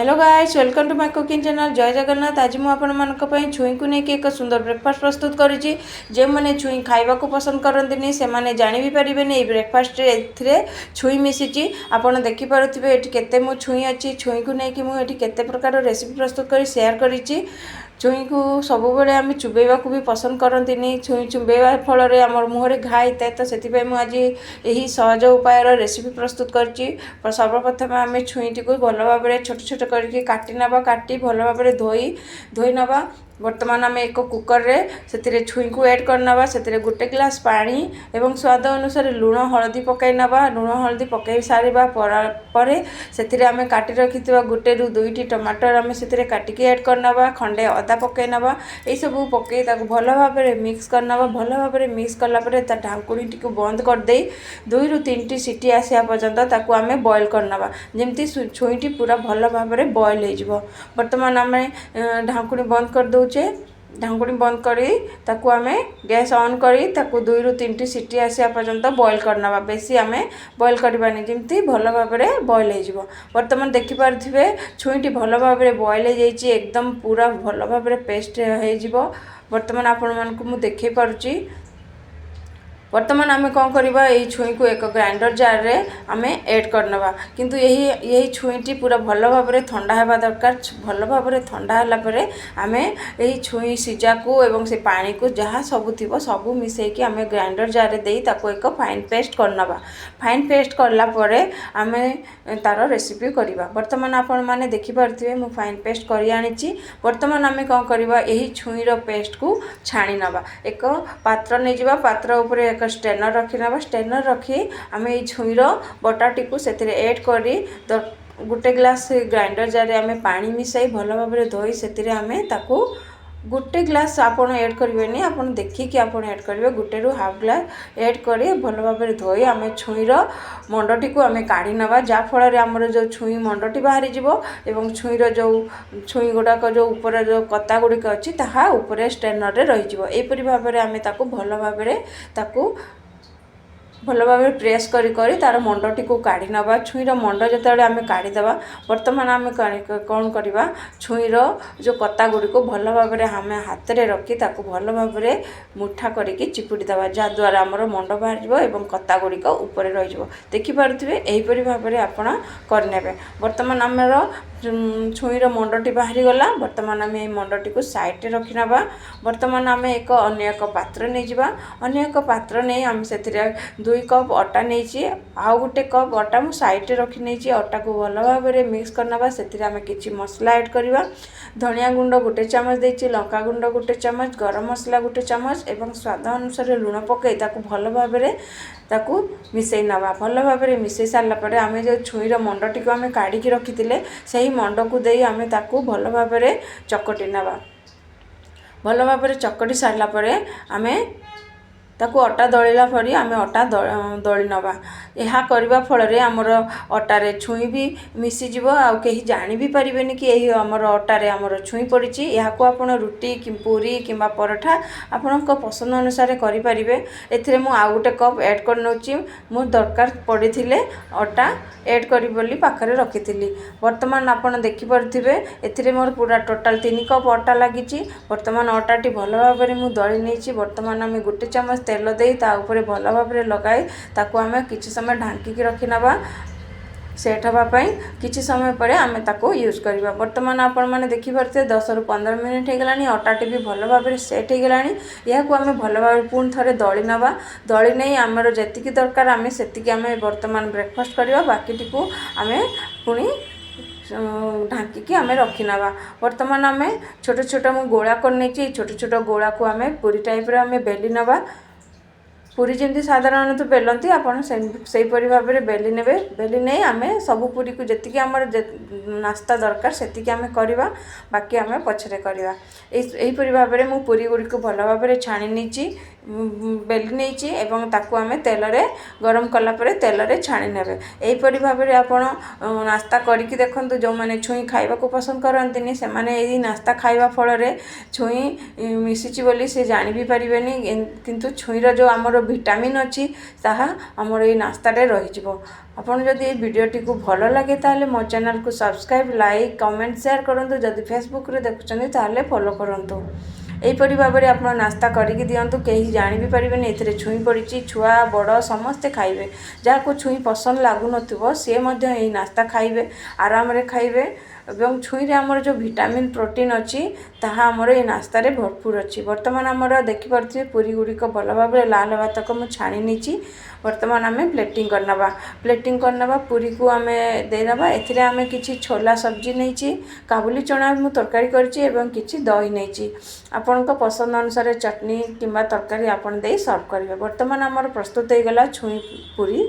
Hello guys, welcome to my cooking channel Jai Jagannath. आज मुझे छुई को लेकिन एक सुंदर ब्रेकफास्ट प्रस्तुत करी। जो मैंने छुई खावा को पसंद करते से मैंने जानी भी पारे ये ब्रेकफास्ट ए छुई मिसी। आपड़ देखिपे ये छुई अच्छी छुई को लेकिन मुझे केते प्रकार रेसिपी प्रस्तुत कर शेयर करी। छुई को सब बेले आम चुबेवा भी पसंद करती छुई चुबेवा फल आम मुहर घा होता है। तो से आज यही सहज उपाय रेसिपी प्रस्तुत कर सर्वप्रथम आम छुईटी को भल भाव छोट छोट करके काटी नवा काटी भल भाव धोई नवा। बर्तमान आम एक कुकर रे से छुई को ऐड करना से गोटे ग्लास पानी एवं स्वाद अनुसार लुण हलदी पकई नवा। लुण हलदी पकई सारा पर से आम काटी रखि गोटे रु दुईटी टमाटर आम से काटिकी ऐड करना। खंडे अदा पकई नवा। ये सब पकई भल भाव मिक्स करना। भल भाव मिक्स कलापर ढाकुणी टी बंद करदे 2 ରୁ 3टी सीटी आसा पर्यंत आम बॉयल करना जमती छुईटी पूरा भल भाव बॉयल हो। बर्तमान आम ढाकुणी बंद कर दौचे। ढाकुणी बंद करी ताकू आम गैस ऑन करी 2 ରୁ 3टी सीटी आसा पर्यंत बॉयल करना। बेसी आम बॉयल करवानी जमती भल भाव बॉयल हो। बर्तमान देखिपे छुईटी भल भाव बॉयल हो एकदम पूरा भल भाव पेस्ट हो। बर्तमान आपण मानकु मु देखै पारुची। बर्तमान आम कौन करवा यही छुई को एक ग्राइंडर जार रे आम ऐड करनवा। किंतु यही छुईटी पूरा भल भाव ठंडा होगा दरकार। भल भाव ठंडा है आम यही छुई सीजा को एवं से पानी को जहाँ सब थी सब मिसेकी आम ग्राइंडर जार दे एक फाइन पेस्ट करनवा। फाइन पेस्ट करलापर आम तार रेसिपी करवा। बर्तमान आपण मैंने देखिपे मु फाइन पेस्ट कर आनी। बर्तमान आम कौन करवा यही छुईर पेस्ट को छाणी नवा। एक पात्र नहीं जावा पात्र उपरे एक स्टेनर रखी ना। स्टेनर रखी आम ये छुईर बटाटी को से ऐड करी गोटे ग्लास ग्राइंडर जार आम पानी मिसाई भल भाव धोई से आम ताकू गोटे ग्लास आपड़ ऐड करेंगे आप देखिकी आपड़ ऐड करेंगे गोटे रु हाफ ग्लास ऐड कर भल भाव धोई आम छुईर मंडटी को आम काढ़ी नवा। जहाँफल आमर जो छुई मंडटी बाहरी जीवो एवं छुईर जो छुई गुड़ाक जो ऊपर जो कता गुड़िक अच्छी ताहा ऊपर स्टेनर रे रही जीवो। एपरी भाव में आम ताकू भल भाव ताकू भल भाव प्रेस करी तार मंडटी को काढ़ी नवा। छुईर मंड जो आम काढ़ीदेवा। बर्तमान आम कौन करवा छुईर जो कता गुड़ी को भल भाव आम हाथ में रखी भल भाव मुठा करके चिपुड़ी देवा जहाँद्वारा आमर मंड बाहर एवं कता गुड़िक ऊपर रही देखिपे यहीपरी भाव में आपड़ करने। बर्तमान आमर छुईर मंडटी बाहरी गला। बर्तमान आम मंडटी को साइड रखी नवा। बर्तमान आम अन्य एक पात्र नहीं जावा। अन्य एक पात्र नहीं आम से 2 कप अटा नहीं आउ गोटे कप अटा मु साइड रखी नहीं। अटा को भल भाव मिक्स करना से आम किसी मसला ऐड करवा। धनिया गुंड गोटे चामच देती लंका गुंड गोटे चामच गरम मसला गोटे चामच एवं स्वाद अनुसार लुण पकई भल भाव मिसई नवा। भल भाव मिसई सारापर आम जो छुईर मंडटी को आम काढ़ी रखी से मंड को दे आम भल भाव चकटी नवा। भल भाव चकटी सारापर आम ताकू अटा दलिला परी आम अटा दली नवा। यह करने फल आमर अटारे छुई भी मिसीज आ कहीं जानी भी पारे कि यही आमर अटारे आमर छुई पड़ी। यहाँ आप रुटी कि पूरी कि पराठा आपण पसंद अनुसार करें। एथिरे मु आउ गोटे कप ऐड कर नौची। मु दरकार पड़ी अटा ऐड करी बोली पाखरे रखी। बर्तमान आपड़ देखिपे एथिरे मोर पूरा टोटाल 3 कप अटा लगी। बर्तमान अटाटी भल भाव में दली नहीं। बर्तमान आम गोटे चामच तेल दे ऊपर भल भाव लगाई ताकू आम किसी समय ढांकी रखी नवा सेट हाँपाई। किसी समय पर आम ताको यूज करवा। बर्तमान आपण मैंने देखिपे 10 ରୁ 15 मिनिट होगा। अटाटी भी भल भाव सेट होगा। यह आम भल भाव पुणी थे दली नवा। दली नहीं आमर जी दरकार आम से आम बर्तमान ब्रेकफास्ट करवा। बाकी को आम पुणी ढांकी आम रखी नवा। बर्तमान आम छोट छोट मु गोला कर छोट छोट गोला को आम पूरी टाइप आम बेली नवा। पूरी जमी साधारण तो बेलती आपड़ से भाव में बेली ने बेली नहीं आम सब पूरी को जी आम नास्ता दरकार से आम करवा। बाकी आम पछरे करवा। यहीपरी भाव में मु पूरी गुड़ी को भल भाव छाणी नहीं बेली नहीं एवं ताकू आम तेल रे गरम कलापर तेल रे छाणी ने। यहीपरी भाव में आपड़ नास्ता करके देखूँ जो मैंने छुई खावा को पसंद करती से मैंने यही नास्ता खावा फल छुई मिसी बोली से जानी भी पारे। किंतु छुईर जो आमर ଭିଟାମିନ୍ ଅଛି ତାହା ଆମର ଏଇ ନାସ୍ତାରେ ରହିଯିବ। ଆପଣ ଯଦି ଏଇ ଭିଡ଼ିଓଟିକୁ ଭଲ ଲାଗେ ତାହେଲେ ମୋ ଚ୍ୟାନେଲକୁ ସବସ୍କ୍ରାଇବ୍, ଲାଇକ୍, କମେଣ୍ଟ, ସେୟାର କରନ୍ତୁ। ଯଦି ଫେସବୁକରେ ଦେଖୁଛନ୍ତି ତାହେଲେ ଫଲୋ କରନ୍ତୁ। ଏହିପରି ଭାବରେ ଆପଣ ନାସ୍ତା କରିକି ଦିଅନ୍ତୁ, କେହି ଜାଣି ବି ପାରିବେନି ଏଥିରେ ଛୁଇଁ ପଡ଼ିଛି। ଛୁଆ ବଡ଼ ସମସ୍ତେ ଖାଇବେ। ଯାହାକୁ ଛୁଇଁ ପସନ୍ଦ ଲାଗୁନଥିବ ସିଏ ମଧ୍ୟ ଏହି ନାସ୍ତା ଖାଇବେ, ଆରାମରେ ଖାଇବେ। ଏବଂ ଛୁଇଁରେ ଆମର ଯେଉଁ ଭିଟାମିନ୍ ପ୍ରୋଟିନ୍ ଅଛି ତାହା ଆମର ଏଇ ନାସ୍ତାରେ ଭରପୁର ଅଛି। ବର୍ତ୍ତମାନ ଆମର ଦେଖିପାରୁଥିବେ ପୁରୀ ଗୁଡ଼ିକ ଭଲ ଭାବରେ ଲାଲ ହେବା ତକ ମୁଁ ଛାଣି ନେଇଛି। ବର୍ତ୍ତମାନ ଆମେ ପ୍ଲେଟିଂ କରିନେବା। ପୁରୀକୁ ଆମେ ଦେଇଦେବା। ଏଥିରେ ଆମେ କିଛି ଛୋଲା ସବଜି ନେଇଛି, କାବୁଲି ଚଣା ମୁଁ ତରକାରୀ କରିଛି ଏବଂ କିଛି ଦହି ନେଇଛି। ଆପଣଙ୍କ ପସନ୍ଦ ଅନୁସାରେ ଚଟଣି କିମ୍ବା ତରକାରୀ ଆପଣ ଦେଇ ସର୍ଭ କରିବେ। ବର୍ତ୍ତମାନ ଆମର ପ୍ରସ୍ତୁତ ହୋଇଗଲା ଛୁଇଁ ପୁରୀ।